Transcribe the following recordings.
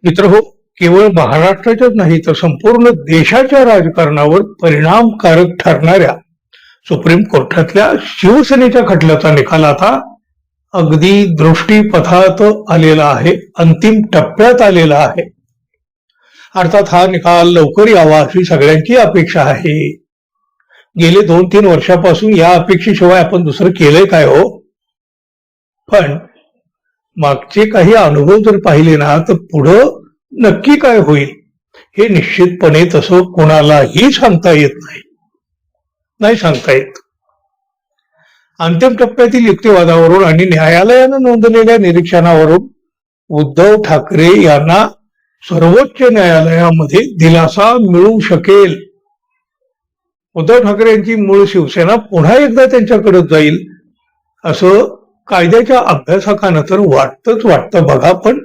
मित्रहो, केवळ महाराष्ट्राच्याच नाही तर संपूर्ण देशाच्या राजकारणावर परिणामकारक ठरणाऱ्या सुप्रीम कोर्टातल्या शिवसेनेच्या खटल्याचा निकाल आता अगदी दृष्टीपथात आलेला आहे, अंतिम टप्प्यात आलेला आहे. अर्थात हा निकाल लवकर यावा अशी सगळ्यांची अपेक्षा आहे. गेले 2-3 वर्षापासून या अपेक्षेशिवाय आपण दुसरं केलंय काय हो? पण मागचे काही अनुभव जर पाहिले ना तर पुढं नक्की काय होईल हे निश्चितपणे तसं कोणालाही सांगता येत नाही सांगता येत. अंतिम टप्प्यातील युक्तिवादावरून आणि न्यायालयानं नोंदलेल्या निरीक्षणावरून उद्धव ठाकरे यांना सर्वोच्च न्यायालयामध्ये दिलासा मिळू शकेल. उद्धव ठाकरे यांची मूळ शिवसेना पुन्हा एकदा त्यांच्याकडे जाईल असं कायद्याच्या अभ्यासकांना तर वाटतं बघा. पण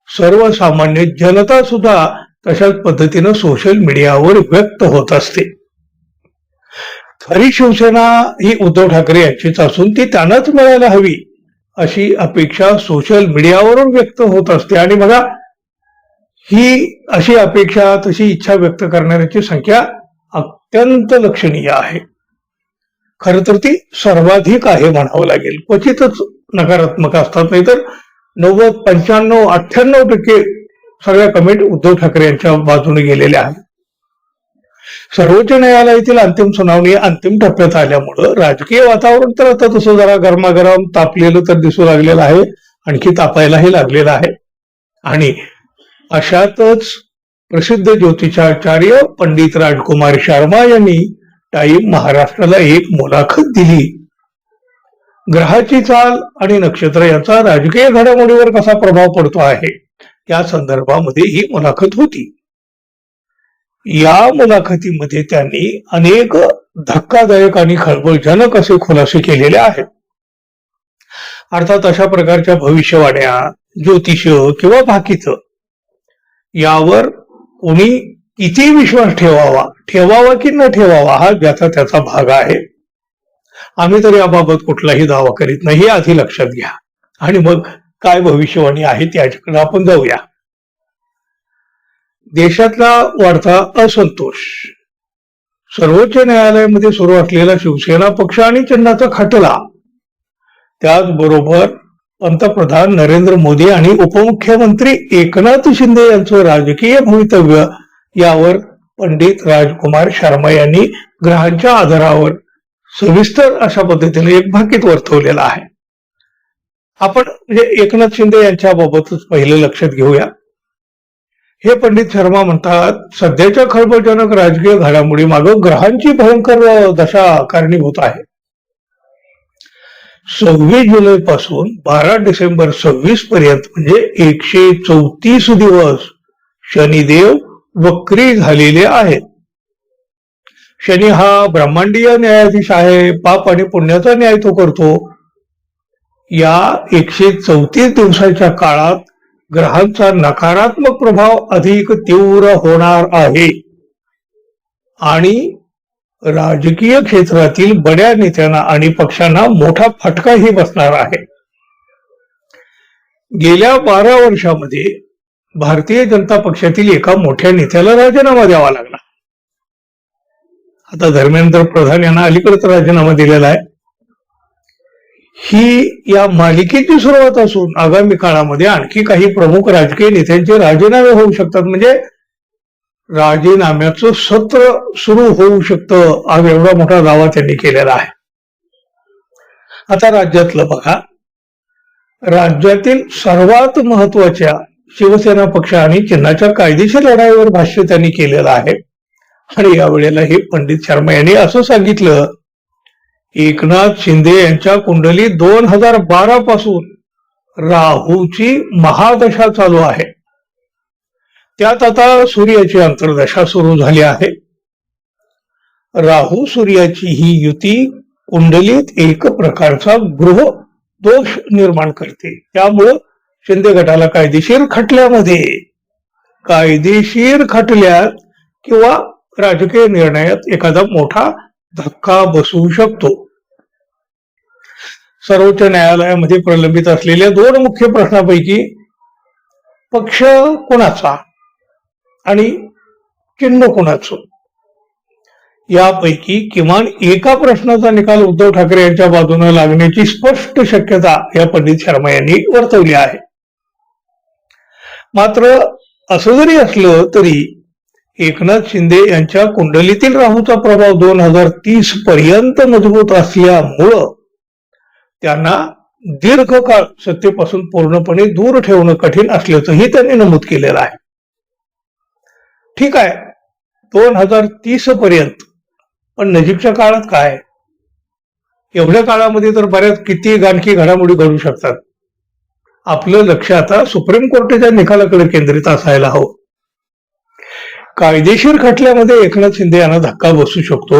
सर्वसामान्य जनता सुद्धा तशाच पद्धतीनं सोशल मीडियावर व्यक्त होत असते. खरी शिवसेना ही उद्धव ठाकरे यांचीच असून ती त्यांनाच मिळायला हवी अशी अपेक्षा सोशल मीडियावरून व्यक्त होत असते. आणि बघा, ही अशी अपेक्षा, तशी इच्छा व्यक्त करणाऱ्याची संख्या अत्यंत लक्षणीय आहे. खरं तर ती सर्वाधिक आहे म्हणावं लागेल. क्वचितच नकारात्मक असतात, नाहीतर 90, 95, 98% सगळ्या कमेंट उद्धव ठाकरे यांच्या बाजूने गेलेल्या आहेत. सर्वोच्च न्यायालयातील अंतिम सुनावणी अंतिम टप्प्यात आल्यामुळं राजकीय वातावरण तर आता तसं जरा गरमागरम तापलेलं तर दिसू लागलेलं आहे, आणखी तापायलाही लागलेलं आहे. आणि अशातच प्रसिद्ध ज्योतिषाचार्य पंडित राजकुमार शर्मा यांनी टाइम महाराष्ट्राला एक मुलाखत दिली. ग्रहाची चाल आणि नक्षत्र यांचा राजकीय घडामोडीवर कसा प्रभाव पडतो आहे या संदर्भामध्ये ही मुलाखत होती. या मुलाखतीमध्ये त्यांनी अनेक धक्कादायक आणि खळबळजनक असे खुलासे केलेले आहेत. अर्थात अशा प्रकारच्या भविष्यवाण्या, ज्योतिष किंवा बाकीचं यावर कोणी किती विश्वास ठेवावा की न ठेवावा हा ज्याचा त्याचा भाग आहे. आम्ही तर याबाबत कुठलाही दावा करीत नाही, हे आधी लक्षात घ्या. आणि मग काय भविष्यवाणी आहे त्याच्याकडे आपण जाऊया. देशातला वाढता असंतोष, सर्वोच्च न्यायालयामध्ये सुरू असलेला शिवसेना पक्ष आणि चिन्हाचा खटला, त्याचबरोबर पंतप्रधान नरेंद्र मोदी आणि उपमुख्यमंत्री एकनाथ शिंदे यांचं राजकीय भवितव्य यावर पंडित राजकुमार शर्मा यांनी ग्रहांच्या आधारावर सविस्तर अशा पद्धतीने एक भाकीत वर्तवलेला आहे. आपण म्हणजे एकनाथ शिंदे यांच्या बाबतच पहिलं लक्षात घेऊया. हे पंडित शर्मा म्हणतात, सध्याच्या खळबळजनक राजकीय घडामोडी मागं ग्रहांची भयंकर दशा कारणीभूत आहे. 26 जुलै पासून 12 डिसेंबर 26 पर्यंत म्हणजे 134 दिवस शनिदेव वक्री झालेले आहेत. शनी हा ब्रह्मांडीय न्यायाधीश आहे, पाप आणि पुण्याचा न्याय तो करतो. या 134 दिवसाच्या काळात ग्रहांचा नकारात्मक प्रभाव अधिक तीव्र होणार आहे आणि राजकीय क्षेत्रातील बड्या नेत्यांना आणि पक्षांना मोठा फटकाही बसणार आहे. गेल्या 12 वर्षामध्ये भारतीय जनता पक्षातील एका मोठ्या नेत्याला राजीनामा द्यावा लागला. आता धर्मेंद्र प्रधान यांना अलीकडेच राजीनामा दिलेला आहे. ही या मालिकेची सुरुवात असून आगामी काळामध्ये आणखी काही प्रमुख राजकीय नेत्यांचे राजीनामे होऊ शकतात. म्हणजे राजीनाम्याचं सत्र सुरू होऊ शकतं, हा एवढा मोठा दावा त्यांनी केलेला आहे. आता राज्यातलं बघा, राज्यातील सर्वात महत्वाच्या शिवसेना पक्ष आणि चिन्हाच्या कायदेशीर लढाईवर भाष्य त्यांनी केलेलं आहे. आणि यावेळेला हे पंडित शर्मा यांनी असं सांगितलं, एकनाथ शिंदे यांच्या कुंडलीत 2012 पासून राहूची महादशा चालू आहे. त्यात आता सूर्याची अंतर्दशा सुरू झाली आहे. राहू सूर्याची ही युती कुंडलीत एक प्रकारचा गृह दोष निर्माण करते. त्यामुळं शिंदे गटाला कायदेशीर खटल्यात किंवा राजकीय निर्णयात एखादा मोठा धक्का बसू शकतो. सर्वोच्च न्यायालयामध्ये प्रलंबित असलेल्या 2 मुख्य प्रश्नापैकी पक्ष कोणाचा आणि चिन्ह कोणाचं, यापैकी किमान एका प्रश्नाचा निकाल उद्धव ठाकरे यांच्या बाजूने लागण्याची स्पष्ट शक्यता या पंडित शर्मा यांनी वर्तवली आहे. मात्र असं जरी असलं तरी एकनाथ शिंदे यांच्या कुंडलीतील राहूचा प्रभाव 2030 पर्यंत मजबूत असल्यामुळं त्यांना दीर्घकाळ सत्तेपासून पूर्णपणे दूर ठेवणं कठीण असल्याचंही त्यांनी नमूद केलेलं आहे. ठीक आहे, 2030 पर्यंत, पण नजीकच्या काळात काय? एवढ्या काळामध्ये तर बऱ्याच किती आणखी घडामोडी घडू शकतात. आपलं लक्ष आता सुप्रीम कोर्टाच्या निकालाकडे केंद्रित असायला हवं. कायदेशीर खटल्यामध्ये एकनाथ शिंदे यांना धक्का बसू शकतो.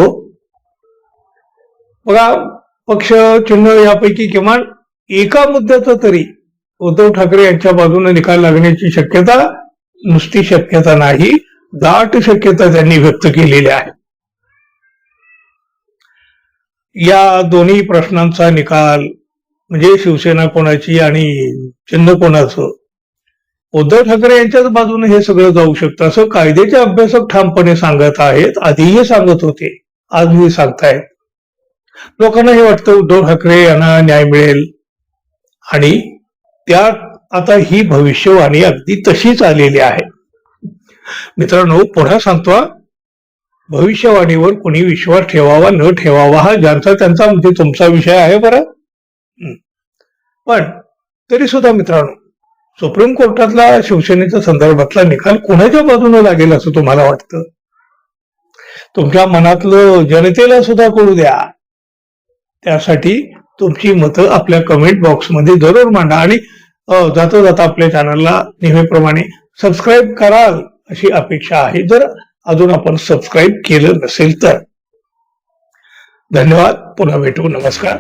बघा, पक्ष चिन्ह यापैकी किमान एका मुद्द्याचा तरी उद्धव ठाकरे यांच्या बाजूने निकाल लागण्याची शक्यता नुसती शक्यता नाही, दाट शक्यता त्यांनी व्यक्त केलेली आहे. या दोन्ही प्रश्नांचा निकाल म्हणजे शिवसेना कोणाची आणि चिन्ह कोणाचं, उद्धव ठाकरे यांच्याच बाजूने हे सगळं जाऊ शकतं असं कायद्याचे अभ्यासक ठामपणे सांगत आहेत. आधीही सांगत होते, आजही सांगतायत. लोकांना हे वाटतं उद्धव ठाकरे यांना न्याय मिळेल आणि त्यात आता ही भविष्यवाणी अगदी तशीच आलेली आहे. मित्रांनो, पुन्हा सांगतो, भविष्यवाणीवर कोणी विश्वास ठेवावा न ठेवावा हा ज्यांचा त्यांचा म्हणजे तुमचा विषय आहे बरं. पण तरी सुद्धा मित्रांनो, सुप्रीम कोर्टातला शिवसेनेच्या संदर्भातला निकाल कोणाच्या बाजूने लागेल असं तुम्हाला वाटतं? तुमच्या मनातलं जनतेला सुद्धा कळू द्या. त्यासाठी तुमची मतं आपल्या कमेंट बॉक्समध्ये जरूर मांडा आणि जाता जाता आपल्या चॅनलला नेहमीप्रमाणे सबस्क्राईब कराल अशी अपेक्षा आहे, जर अजून आपण सबस्क्राईब केलं नसेल तर. धन्यवाद. पुन्हा भेटू. नमस्कार.